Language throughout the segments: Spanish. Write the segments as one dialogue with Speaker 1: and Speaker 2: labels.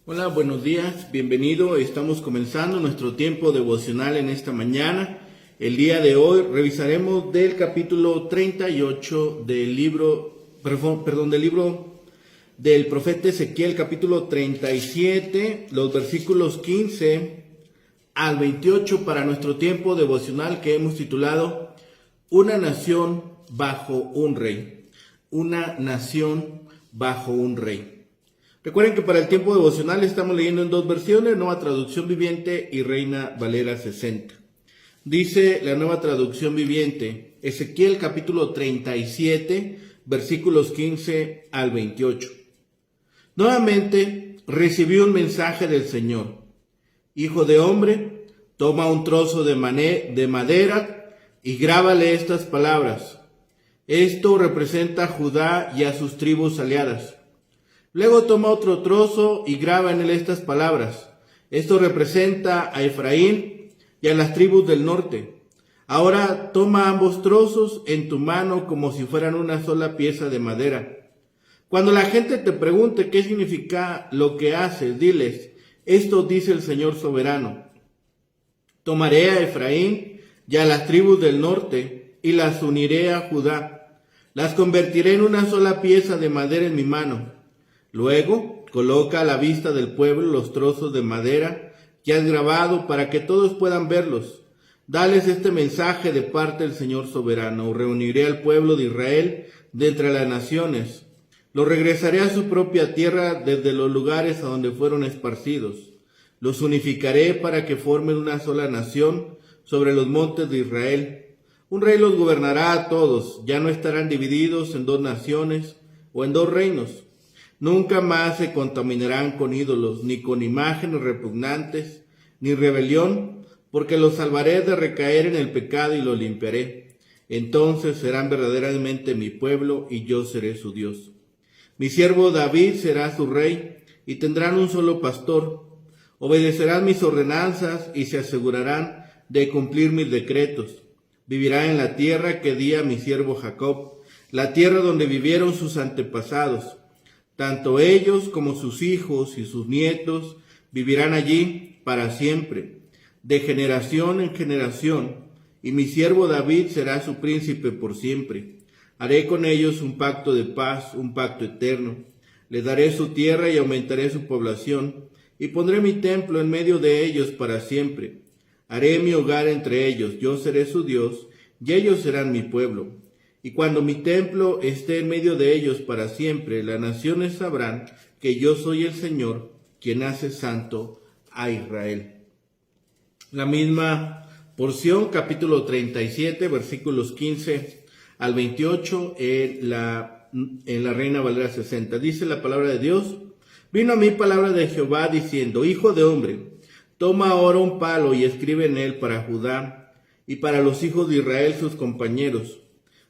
Speaker 1: Hola, buenos días, bienvenido. Estamos comenzando nuestro tiempo devocional en esta mañana. El día de hoy revisaremos del capítulo 38 del libro del profeta Ezequiel, capítulo 37, los versículos 15 al 28 para nuestro tiempo devocional que hemos titulado Una nación bajo un rey. Una nación bajo un rey. Recuerden que para el tiempo devocional estamos leyendo en dos versiones, Nueva Traducción Viviente y Reina Valera 60. Dice la Nueva Traducción Viviente, Ezequiel capítulo 37, versículos 15 al 28. Nuevamente recibí un mensaje del Señor. Hijo de hombre, toma un trozo de madera y grábale estas palabras. Esto representa a Judá y a sus tribus aliadas. Luego toma otro trozo y graba en él estas palabras. Esto representa a Efraín y a las tribus del norte. Ahora toma ambos trozos en tu mano como si fueran una sola pieza de madera. Cuando la gente te pregunte qué significa lo que haces, diles, esto dice el Señor soberano. Tomaré a Efraín y a las tribus del norte y las uniré a Judá. Las convertiré en una sola pieza de madera en mi mano. Luego, coloca a la vista del pueblo los trozos de madera que has grabado para que todos puedan verlos. Dales este mensaje de parte del Señor soberano. Reuniré al pueblo de Israel de entre las naciones. Los regresaré a su propia tierra desde los lugares a donde fueron esparcidos. Los unificaré para que formen una sola nación sobre los montes de Israel. Un rey los gobernará a todos. Ya no estarán divididos en dos naciones o en dos reinos. Nunca más se contaminarán con ídolos, ni con imágenes repugnantes, ni rebelión, porque los salvaré de recaer en el pecado y los limpiaré. Entonces serán verdaderamente mi pueblo y yo seré su Dios. Mi siervo David será su rey y tendrán un solo pastor. Obedecerán mis ordenanzas y se asegurarán de cumplir mis decretos. Vivirán en la tierra que di a mi siervo Jacob, la tierra donde vivieron sus antepasados. Tanto ellos como sus hijos y sus nietos vivirán allí para siempre, de generación en generación, y mi siervo David será su príncipe por siempre. Haré con ellos un pacto de paz, un pacto eterno. Les daré su tierra y aumentaré su población, y pondré mi templo en medio de ellos para siempre. Haré mi hogar entre ellos, yo seré su Dios, y ellos serán mi pueblo. Y cuando mi templo esté en medio de ellos para siempre, las naciones sabrán que yo soy el Señor, quien hace santo a Israel. La misma porción, capítulo 37, versículos 15 al 28, en la Reina Valera 60. Dice la palabra de Dios, vino a mí palabra de Jehová diciendo, Hijo de hombre, toma ahora un palo y escribe en él para Judá y para los hijos de Israel sus compañeros.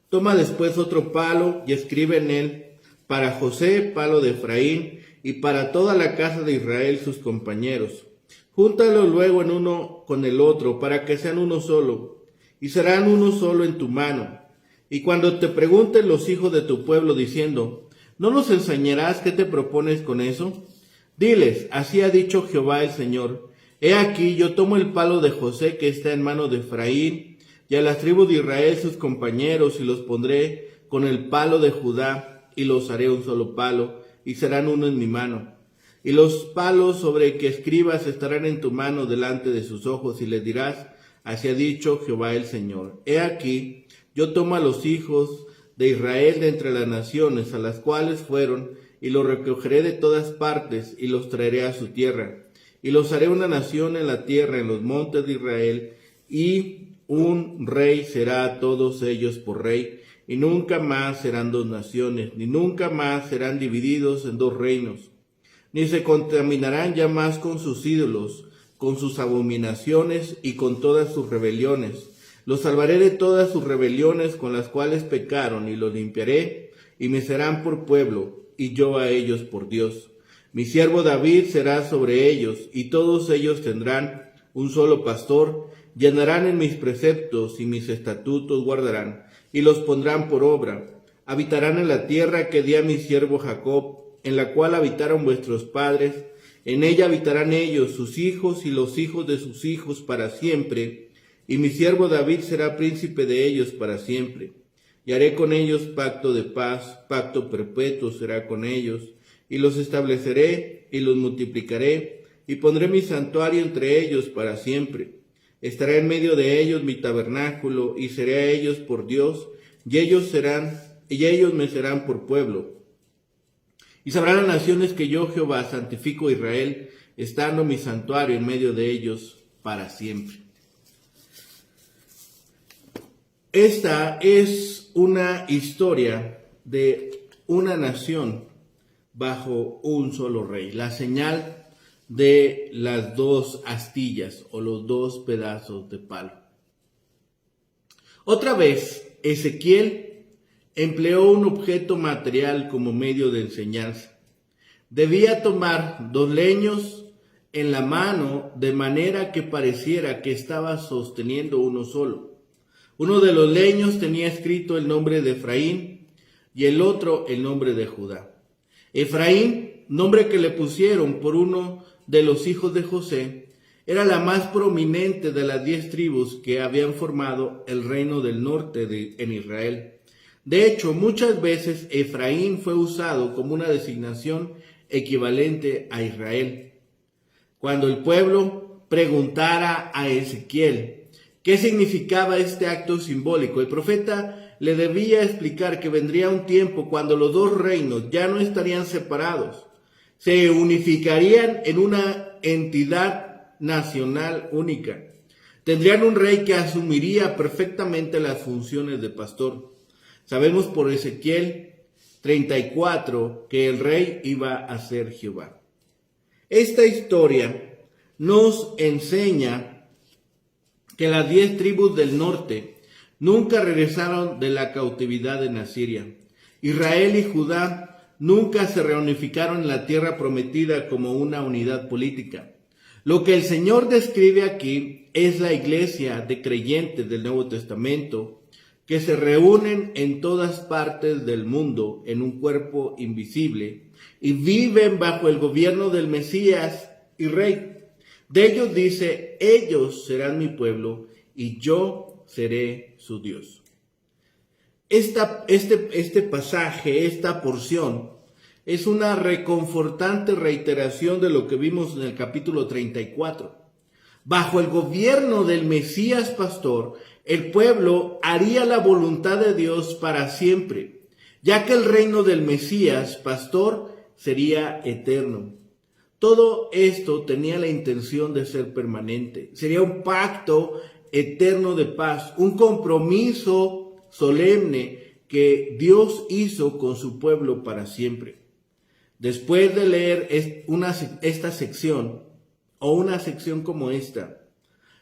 Speaker 1: Toma después otro palo y escribe en él, para José, palo de Efraín, y para toda la casa de Israel sus compañeros. Júntalos luego en uno con el otro, para que sean uno solo, y serán uno solo en tu mano. Y cuando te pregunten los hijos de tu pueblo diciendo, ¿no nos enseñarás qué te propones con eso? Diles, así ha dicho Jehová el Señor, he aquí yo tomo el palo de José que está en mano de Efraín, y a las tribus de Israel sus compañeros, y los pondré con el palo de Judá, y los haré un solo palo, y serán uno en mi mano. Y los palos sobre que escribas estarán en tu mano delante de sus ojos, y les dirás, así ha dicho Jehová el Señor. He aquí, yo tomo a los hijos de Israel de entre las naciones, a las cuales fueron, y los recogeré de todas partes, y los traeré a su tierra. Y los haré una nación en la tierra, en los montes de Israel, y un rey será a todos ellos por rey, y nunca más serán dos naciones, ni nunca más serán divididos en dos reinos, ni se contaminarán ya más con sus ídolos, con sus abominaciones y con todas sus rebeliones. Los salvaré de todas sus rebeliones con las cuales pecaron, y los limpiaré, y me serán por pueblo, y yo a ellos por Dios. Mi siervo David será sobre ellos, y todos ellos tendrán un solo pastor, y andarán en mis preceptos y mis estatutos guardarán, y los pondrán por obra. Habitarán en la tierra que di a mi siervo Jacob, en la cual habitaron vuestros padres, En ella habitarán ellos, sus hijos y los hijos de sus hijos para siempre, y mi siervo David será príncipe de ellos para siempre. Y haré con ellos pacto de paz, pacto perpetuo será con ellos, y los estableceré y los multiplicaré, y pondré mi santuario entre ellos para siempre. Estará en medio de ellos mi tabernáculo, y seré a ellos por Dios, y ellos me serán por pueblo. Y sabrán las naciones que yo, Jehová, santifico a Israel, estando mi santuario en medio de ellos para siempre. Esta es una historia de una nación bajo un solo rey, la señal de las dos astillas o los dos pedazos de palo. Otra vez, Ezequiel empleó un objeto material como medio de enseñanza. Debía tomar 2 leños en la mano de manera que pareciera que estaba sosteniendo uno solo. Uno de los leños tenía escrito el nombre de Efraín y el otro el nombre de Judá. Efraín, nombre que le pusieron por uno de los hijos de José, era la más prominente de las 10 tribus que habían formado el reino del norte en Israel. De hecho, muchas veces Efraín fue usado como una designación equivalente a Israel. Cuando el pueblo preguntara a Ezequiel qué significaba este acto simbólico, el profeta le debía explicar que vendría un tiempo cuando los dos reinos ya no estarían separados, se unificarían en una entidad nacional única. Tendrían un rey que asumiría perfectamente las funciones de pastor. Sabemos por Ezequiel 34 que el rey iba a ser Jehová. Esta historia nos enseña que las 10 tribus del norte nunca regresaron de la cautividad en Asiria. Israel y Judá nunca se reunificaron en la tierra prometida como una unidad política. Lo que el Señor describe aquí es la iglesia de creyentes del Nuevo Testamento que se reúnen en todas partes del mundo en un cuerpo invisible y viven bajo el gobierno del Mesías y Rey. De ellos dice, ellos serán mi pueblo y yo seré su Dios. Este pasaje, esta porción, es una reconfortante reiteración de lo que vimos en el capítulo 34. Bajo el gobierno del Mesías pastor, el pueblo haría la voluntad de Dios para siempre, ya que el reino del Mesías pastor sería eterno. Todo esto tenía la intención de ser permanente. Sería un pacto eterno de paz, un compromiso solemne que Dios hizo con su pueblo para siempre. Después de leer esta sección, o una sección como esta,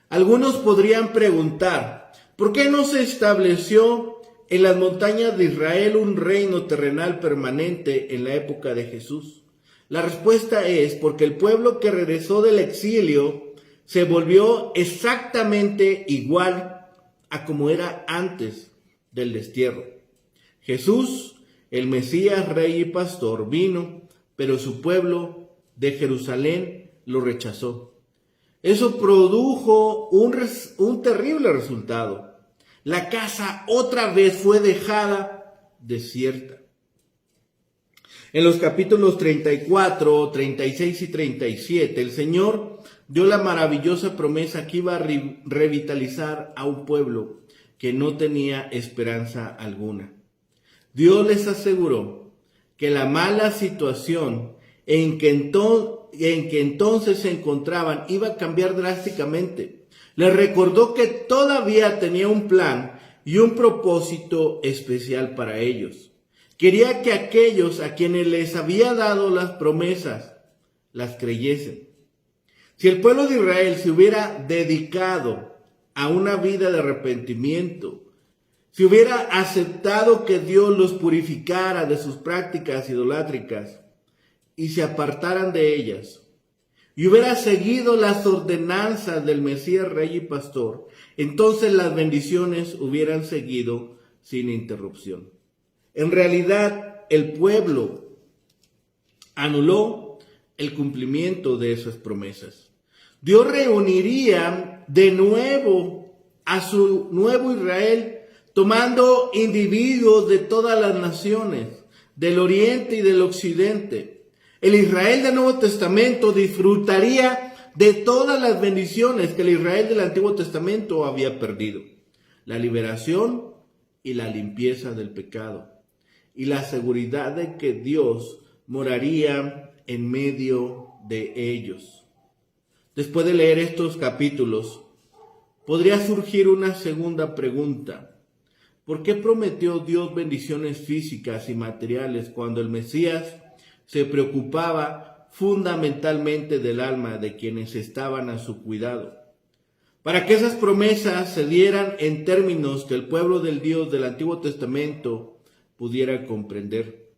Speaker 1: algunos podrían preguntar, ¿por qué no se estableció en las montañas de Israel un reino terrenal permanente en la época de Jesús? La respuesta es porque el pueblo que regresó del exilio se volvió exactamente igual a como era antes del destierro. Jesús, el Mesías, Rey y Pastor, vino, pero su pueblo de Jerusalén lo rechazó. Eso produjo un terrible resultado. La casa otra vez fue dejada desierta. En los capítulos 34, 36 y 37, el Señor dio la maravillosa promesa que iba a revitalizar a un pueblo que no tenía esperanza alguna. Dios les aseguró que la mala situación en que entonces se encontraban iba a cambiar drásticamente. Les recordó que todavía tenía un plan y un propósito especial para ellos. Quería que aquellos a quienes les había dado las promesas las creyesen. Si el pueblo de Israel se hubiera dedicado a una vida de arrepentimiento, si hubiera aceptado que Dios los purificara de sus prácticas idolátricas y se apartaran de ellas, y hubiera seguido las ordenanzas del Mesías Rey y Pastor, entonces las bendiciones hubieran seguido sin interrupción. En realidad, el pueblo anuló el cumplimiento de esas promesas. Dios reuniría de nuevo a su nuevo Israel, tomando individuos de todas las naciones, del oriente y del occidente. El Israel del Nuevo Testamento disfrutaría de todas las bendiciones que el Israel del Antiguo Testamento había perdido: la liberación y la limpieza del pecado, y la seguridad de que Dios moraría en medio de ellos. Después de leer estos capítulos, podría surgir una segunda pregunta: ¿por qué prometió Dios bendiciones físicas y materiales cuando el Mesías se preocupaba fundamentalmente del alma de quienes estaban a su cuidado? Para que esas promesas se dieran en términos que el pueblo del Dios del Antiguo Testamento pudiera comprender.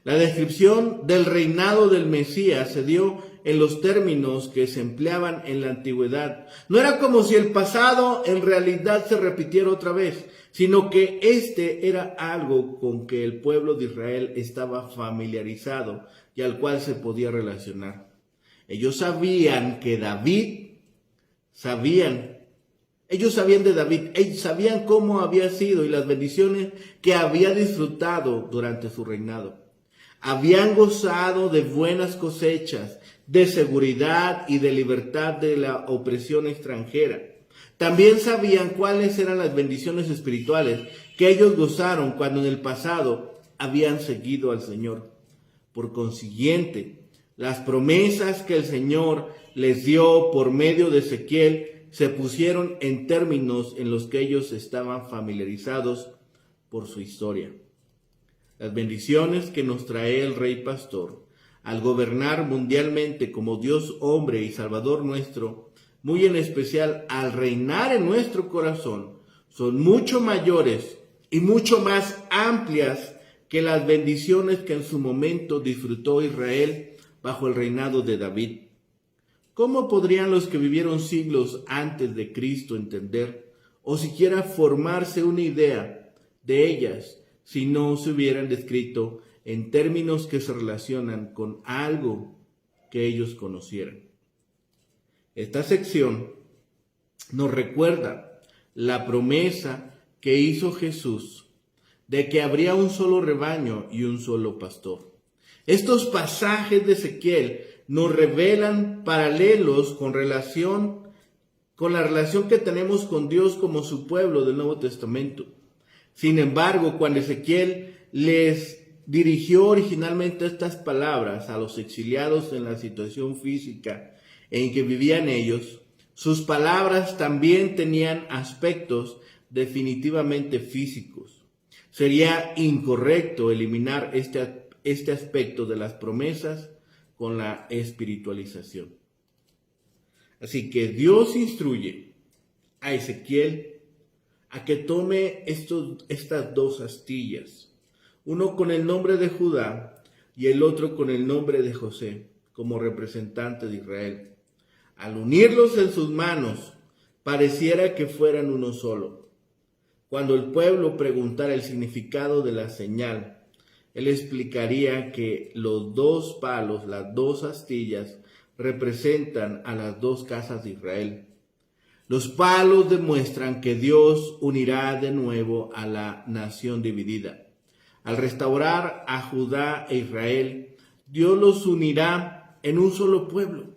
Speaker 1: La descripción del reinado del Mesías se dio en los términos que se empleaban en la antigüedad. No era como si el pasado en realidad se repitiera otra vez, sino que este era algo con que el pueblo de Israel estaba familiarizado y al cual se podía relacionar. Ellos sabían de David, ellos sabían cómo había sido y las bendiciones que había disfrutado durante su reinado. Habían gozado de buenas cosechas, de seguridad y de libertad de la opresión extranjera. También sabían cuáles eran las bendiciones espirituales que ellos gozaron cuando en el pasado habían seguido al Señor. Por consiguiente, las promesas que el Señor les dio por medio de Ezequiel se pusieron en términos en los que ellos estaban familiarizados por su historia. Las bendiciones que nos trae el Rey Pastor al gobernar mundialmente como Dios hombre y Salvador nuestro, muy en especial al reinar en nuestro corazón, son mucho mayores y mucho más amplias que las bendiciones que en su momento disfrutó Israel bajo el reinado de David. ¿Cómo podrían los que vivieron siglos antes de Cristo entender o siquiera formarse una idea de ellas si no se hubieran descrito en términos que se relacionan con algo que ellos conocieran? Esta sección nos recuerda la promesa que hizo Jesús de que habría un solo rebaño y un solo pastor. Estos pasajes de Ezequiel nos revelan paralelos con la relación que tenemos con Dios como su pueblo del Nuevo Testamento. Sin embargo, cuando Ezequiel les dirigió originalmente estas palabras a los exiliados en la situación física en que vivían ellos, sus palabras también tenían aspectos definitivamente físicos. Sería incorrecto eliminar este aspecto de las promesas con la espiritualización. Así que Dios instruye a Ezequiel a que tome estas dos astillas, uno con el nombre de Judá y el otro con el nombre de José, como representante de Israel. Al unirlos en sus manos, pareciera que fueran uno solo. Cuando el pueblo preguntara el significado de la señal, él explicaría que los dos palos, las dos astillas, representan a las dos casas de Israel. Los palos demuestran que Dios unirá de nuevo a la nación dividida. Al restaurar a Judá e Israel, Dios los unirá en un solo pueblo.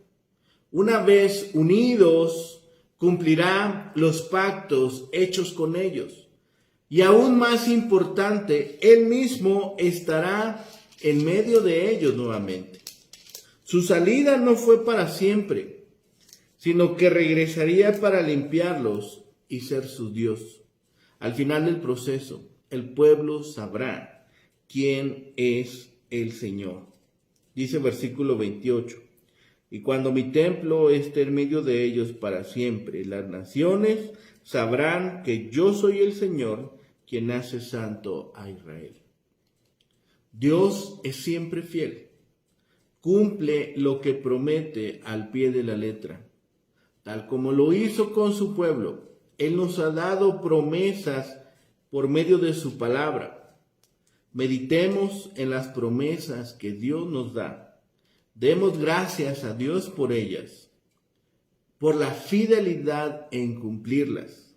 Speaker 1: Una vez unidos, cumplirá los pactos hechos con ellos. Y aún más importante, Él mismo estará en medio de ellos nuevamente. Su salida no fue para siempre, sino que regresaría para limpiarlos y ser su Dios. Al final del proceso, el pueblo sabrá quién es el Señor. Dice versículo 28, y cuando mi templo esté en medio de ellos para siempre, las naciones sabrán que yo soy el Señor, quien hace santo a Israel. Dios es siempre fiel, cumple lo que promete al pie de la letra. Tal como lo hizo con su pueblo, Él nos ha dado promesas por medio de su palabra. Meditemos en las promesas que Dios nos da. Demos gracias a Dios por ellas, por la fidelidad en cumplirlas.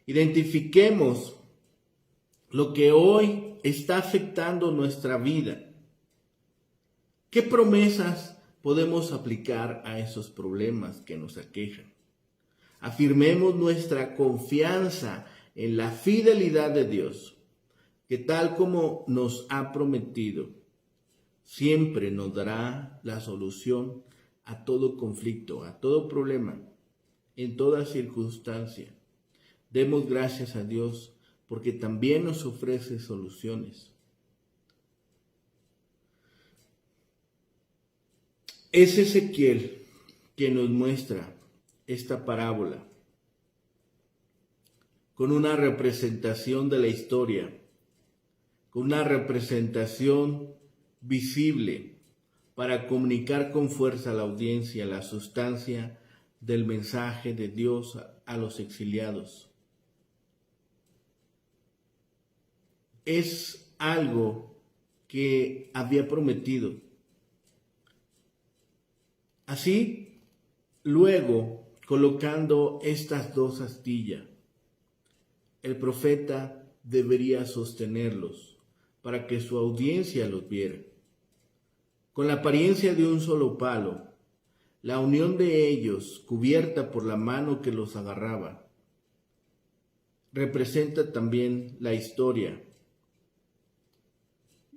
Speaker 1: Identifiquemos lo que hoy está afectando nuestra vida. ¿Qué promesas podemos aplicar a esos problemas que nos aquejan? Afirmemos nuestra confianza en la fidelidad de Dios, que tal como nos ha prometido, siempre nos dará la solución a todo conflicto, a todo problema, en toda circunstancia. Demos gracias a Dios porque también nos ofrece soluciones. Es Ezequiel quien nos muestra esta parábola con una representación de la historia, con una representación visible para comunicar con fuerza a la audiencia la sustancia del mensaje de Dios a los exiliados. Es algo que había prometido. Así, luego, colocando estas dos astillas, el profeta debería sostenerlos para que su audiencia los viera. Con la apariencia de un solo palo, la unión de ellos, cubierta por la mano que los agarraba, representa también la historia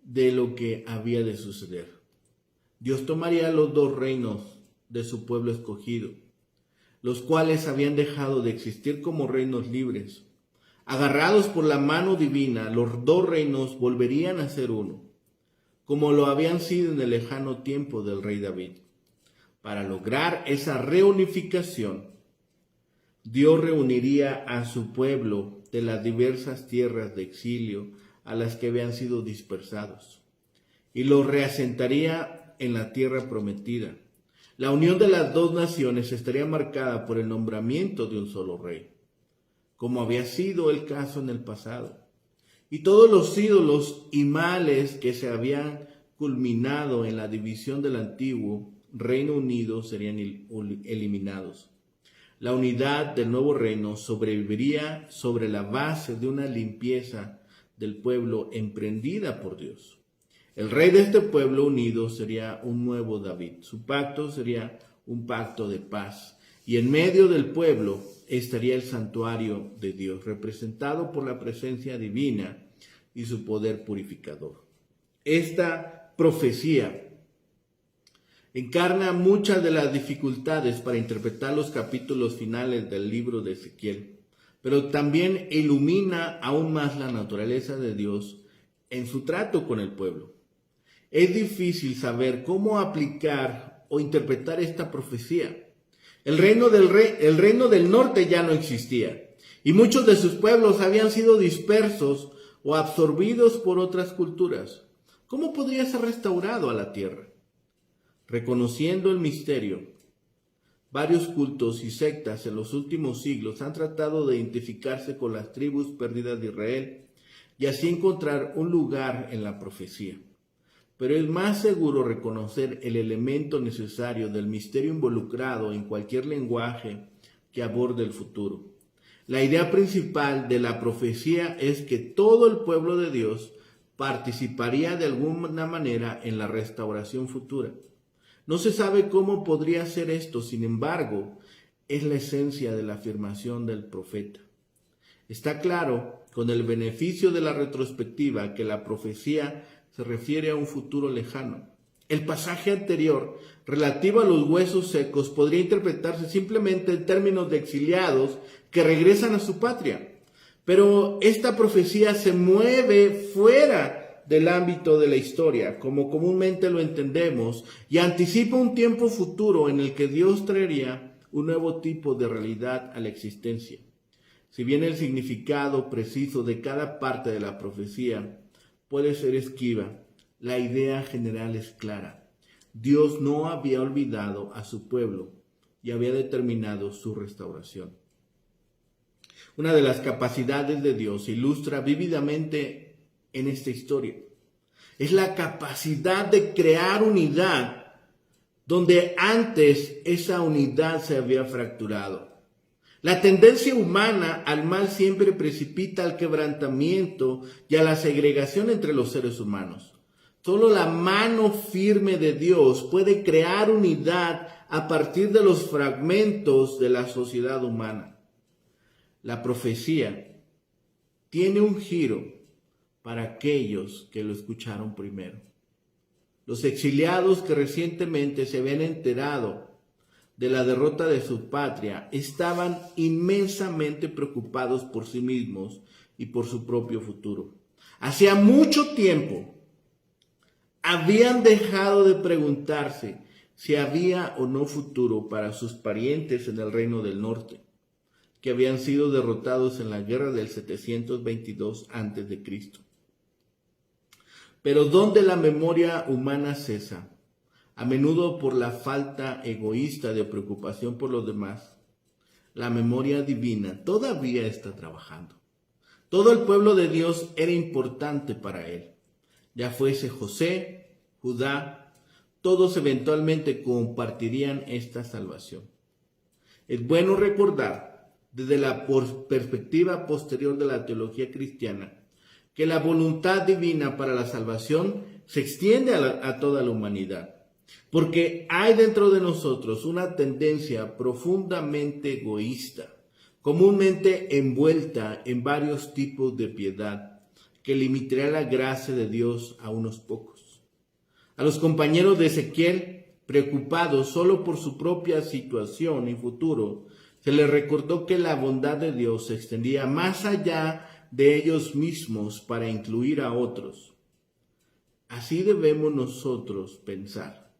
Speaker 1: de lo que había de suceder. Dios tomaría los dos reinos de su pueblo escogido, los cuales habían dejado de existir como reinos libres. Agarrados por la mano divina, los dos reinos volverían a ser uno, como lo habían sido en el lejano tiempo del rey David. Para lograr esa reunificación, Dios reuniría a su pueblo de las diversas tierras de exilio a las que habían sido dispersados, y los reasentaría en la tierra prometida. La unión de las dos naciones estaría marcada por el nombramiento de un solo rey, como había sido el caso en el pasado. Y todos los ídolos y males que se habían culminado en la división del antiguo Reino Unido serían eliminados. La unidad del nuevo reino sobreviviría sobre la base de una limpieza del pueblo emprendida por Dios. El rey de este pueblo unido sería un nuevo David. Su pacto sería un pacto de paz. Y en medio del pueblo estaría el santuario de Dios, representado por la presencia divina y su poder purificador. Esta profecía encarna muchas de las dificultades para interpretar los capítulos finales del libro de Ezequiel, pero también ilumina aún más la naturaleza de Dios en su trato con el pueblo. Es difícil saber cómo aplicar o interpretar esta profecía. El reino del norte ya no existía, y muchos de sus pueblos habían sido dispersos o absorbidos por otras culturas. ¿Cómo podría ser restaurado a la tierra? Reconociendo el misterio, varios cultos y sectas en los últimos siglos han tratado de identificarse con las tribus perdidas de Israel y así encontrar un lugar en la profecía. Pero es más seguro reconocer el elemento necesario del misterio involucrado en cualquier lenguaje que aborde el futuro. La idea principal de la profecía es que todo el pueblo de Dios participaría de alguna manera en la restauración futura. No se sabe cómo podría ser esto, sin embargo, es la esencia de la afirmación del profeta. Está claro, con el beneficio de la retrospectiva, que la profecía se refiere a un futuro lejano. El pasaje anterior, relativo a los huesos secos, podría interpretarse simplemente en términos de exiliados que regresan a su patria. Pero esta profecía se mueve fuera del ámbito de la historia, como comúnmente lo entendemos, y anticipa un tiempo futuro en el que Dios traería un nuevo tipo de realidad a la existencia. Si bien el significado preciso de cada parte de la profecía puede ser esquiva, la idea general es clara. Dios no había olvidado a su pueblo y había determinado su restauración. Una de las capacidades de Dios se ilustra vívidamente en esta historia. Es la capacidad de crear unidad donde antes esa unidad se había fracturado. La tendencia humana al mal siempre precipita al quebrantamiento y a la segregación entre los seres humanos. Solo la mano firme de Dios puede crear unidad a partir de los fragmentos de la sociedad humana. La profecía tiene un giro para aquellos que lo escucharon primero. Los exiliados que recientemente se habían enterado de la derrota de su patria estaban inmensamente preocupados por sí mismos y por su propio futuro. Hacía mucho tiempo habían dejado de preguntarse si había o no futuro para sus parientes en el reino del norte, que habían sido derrotados en la guerra del 722 a.C. Pero donde la memoria humana cesa, a menudo por la falta egoísta de preocupación por los demás, la memoria divina todavía está trabajando. Todo el pueblo de Dios era importante para él. Ya fuese José, Judá, todos eventualmente compartirían esta salvación. Es bueno recordar, desde la perspectiva posterior de la teología cristiana, que la voluntad divina para la salvación se extiende a toda la humanidad, porque hay dentro de nosotros una tendencia profundamente egoísta, comúnmente envuelta en varios tipos de piedad, que limitará la gracia de Dios a unos pocos. A los compañeros de Ezequiel, preocupados solo por su propia situación y futuro, se les recordó que la bondad de Dios se extendía más allá de ellos mismos para incluir a otros. Así debemos nosotros pensar.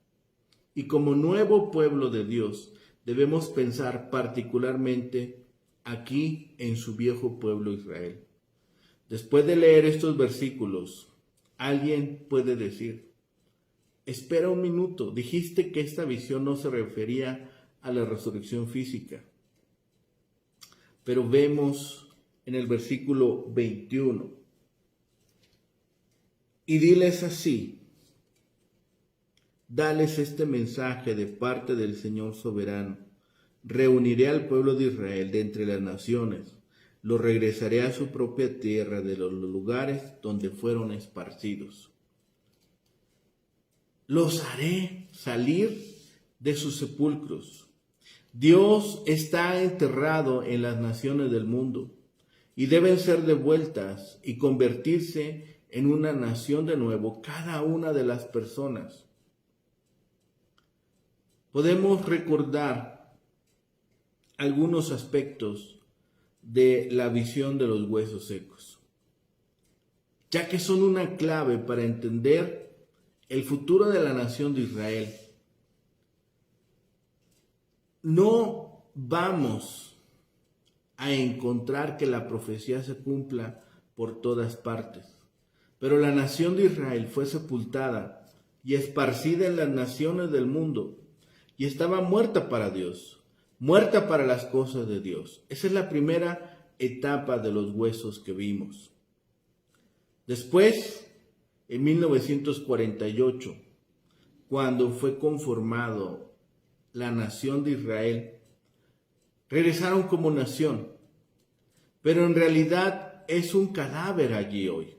Speaker 1: Y como nuevo pueblo de Dios, debemos pensar particularmente aquí en su viejo pueblo Israel. Después de leer estos versículos, alguien puede decir: espera un minuto, dijiste que esta visión no se refería a la resurrección física. Pero vemos en el versículo 21, y diles así: dales este mensaje de parte del Señor soberano. Reuniré al pueblo de Israel de entre las naciones, los regresaré a su propia tierra de los lugares donde fueron esparcidos. Los haré salir de sus sepulcros. Dios está enterrado en las naciones del mundo y deben ser devueltas y convertirse en una nación de nuevo cada una de las personas. Podemos recordar algunos aspectos de la visión de los huesos secos, ya que son una clave para entender el futuro de la nación de Israel. No vamos a encontrar que la profecía se cumpla por todas partes, pero la nación de Israel fue sepultada y esparcida en las naciones del mundo y estaba muerta para Dios, muerta para las cosas de Dios. Esa es la primera etapa de los huesos que vimos. Después, en 1948, cuando fue conformado la nación de Israel, regresaron como nación, pero en realidad es un cadáver allí hoy.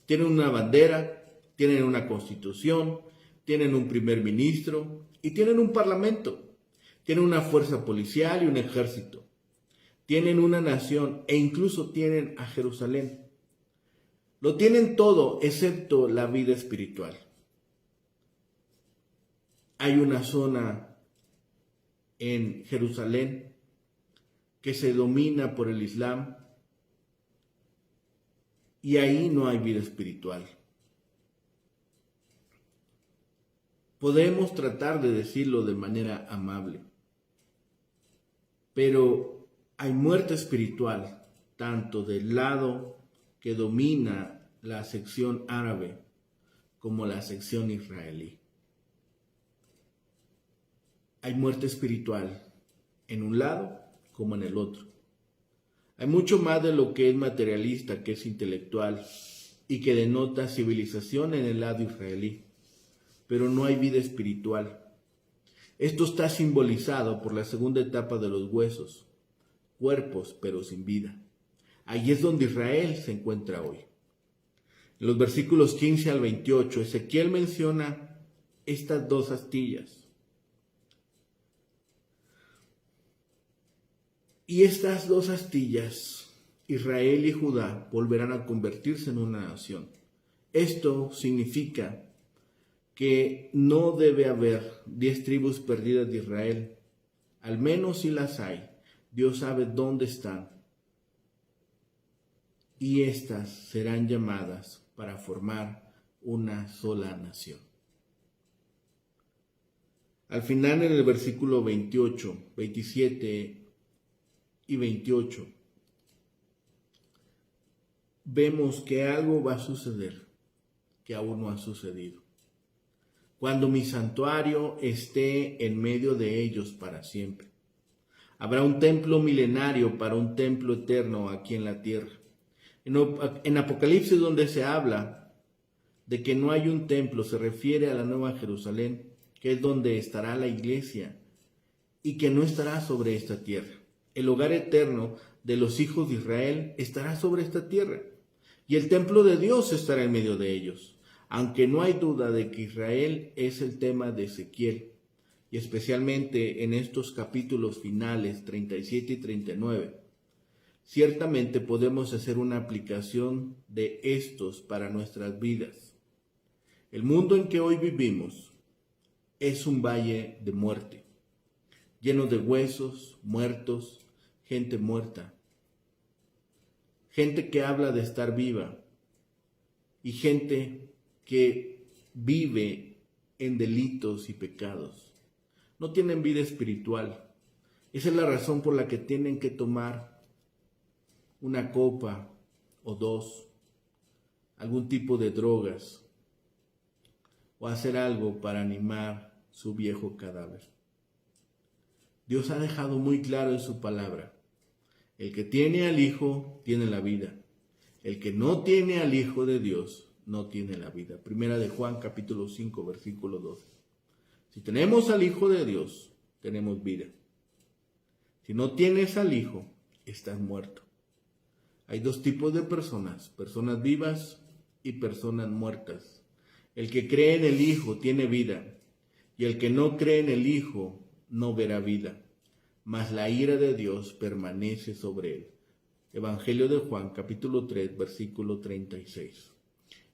Speaker 1: Tienen una bandera, tienen una constitución, tienen un primer ministro y tienen un parlamento. Tienen una fuerza policial y un ejército. Tienen una nación e incluso tienen a Jerusalén. Lo tienen todo excepto la vida espiritual. Hay una zona en Jerusalén que se domina por el Islam y ahí no hay vida espiritual. Podemos tratar de decirlo de manera amable, pero hay muerte espiritual tanto del lado que domina la sección árabe como la sección israelí. Hay muerte espiritual en un lado como en el otro. Hay mucho más de lo que es materialista, que es intelectual y que denota civilización en el lado israelí, pero no hay vida espiritual. Esto está simbolizado por la segunda etapa de los huesos, cuerpos pero sin vida. Ahí es donde Israel se encuentra hoy. En los versículos 15 al 28, Ezequiel menciona estas dos astillas. Y estas dos astillas, Israel y Judá, volverán a convertirse en una nación. Esto significa que no debe haber 10 tribus perdidas de Israel. Al menos si las hay, Dios sabe dónde están. Y estas serán llamadas para formar una sola nación. Al final, en el versículo 28, 27 y 28, vemos que algo va a suceder que aún no ha sucedido. Cuando mi santuario esté en medio de ellos para siempre. Habrá un templo milenario para un templo eterno aquí en la tierra. En Apocalipsis, donde se habla de que no hay un templo, se refiere a la Nueva Jerusalén, que es donde estará la iglesia y que no estará sobre esta tierra. El hogar eterno de los hijos de Israel estará sobre esta tierra y el templo de Dios estará en medio de ellos. Aunque no hay duda de que Israel es el tema de Ezequiel, y especialmente en estos capítulos finales 37 y 39, ciertamente podemos hacer una aplicación de estos para nuestras vidas. El mundo en que hoy vivimos es un valle de muerte, lleno de huesos, muertos, gente muerta, gente que habla de estar viva y gente que vive en delitos y pecados. No tienen vida espiritual. Esa es la razón por la que tienen que tomar una copa o dos, algún tipo de drogas, o hacer algo para animar su viejo cadáver. Dios ha dejado muy claro en su palabra: el que tiene al Hijo tiene la vida. El que no tiene al Hijo de Dios no tiene la vida. Primera de Juan, capítulo 5, versículo 12. Si tenemos al Hijo de Dios, tenemos vida. Si no tienes al Hijo, estás muerto. Hay dos tipos de personas: personas vivas y personas muertas. El que cree en el Hijo tiene vida, y el que no cree en el Hijo no verá vida, mas la ira de Dios permanece sobre él. Evangelio de Juan, capítulo 3, versículo 36.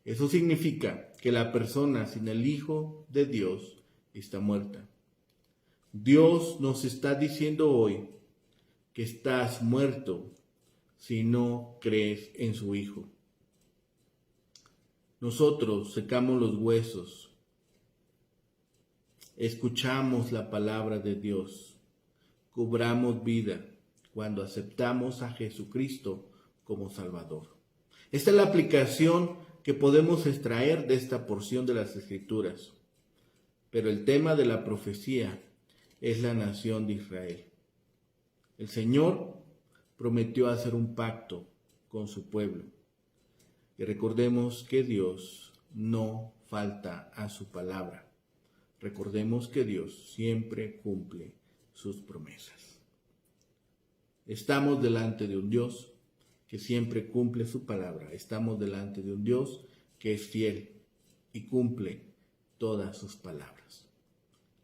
Speaker 1: Eso significa que la persona sin el Hijo de Dios está muerta. Dios nos está diciendo hoy que estás muerto si no crees en su Hijo. Nosotros secamos los huesos, escuchamos la palabra de Dios, cobramos vida cuando aceptamos a Jesucristo como Salvador. Esta es la aplicación que podemos extraer de esta porción de las Escrituras. Pero el tema de la profecía es la nación de Israel. El Señor prometió hacer un pacto con su pueblo. Y recordemos que Dios no falta a su palabra. Recordemos que Dios siempre cumple sus promesas. Estamos delante de un Dios que siempre cumple su palabra. Estamos delante de un Dios que es fiel y cumple todas sus palabras.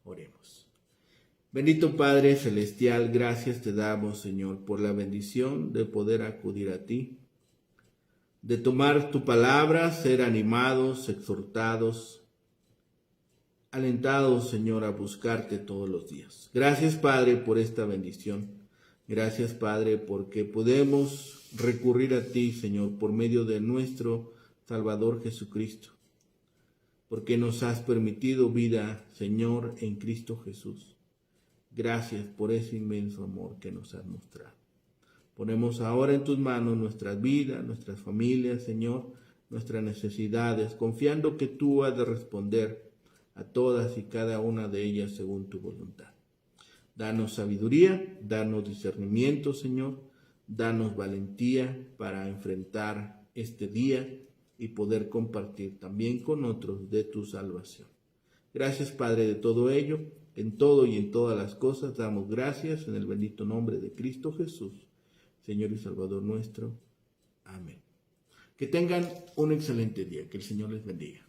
Speaker 1: Oremos. Bendito Padre Celestial, gracias te damos, Señor, por la bendición de poder acudir a ti, de tomar tu palabra, ser animados, exhortados, alentados, Señor, a buscarte todos los días. Gracias, Padre, por esta bendición. Gracias, Padre, porque podemos recurrir a ti, Señor, por medio de nuestro Salvador Jesucristo, porque nos has permitido vida, Señor, en Cristo Jesús. Gracias por ese inmenso amor que nos has mostrado. Ponemos ahora en tus manos nuestras vidas, nuestras familias, Señor, nuestras necesidades, confiando que tú has de responder a todas y cada una de ellas según tu voluntad. Danos sabiduría, danos discernimiento, Señor, danos valentía para enfrentar este día y poder compartir también con otros de tu salvación. Gracias, Padre, de todo ello. En todo y en todas las cosas damos gracias en el bendito nombre de Cristo Jesús, Señor y Salvador nuestro. Amén. Que tengan un excelente día. Que el Señor les bendiga.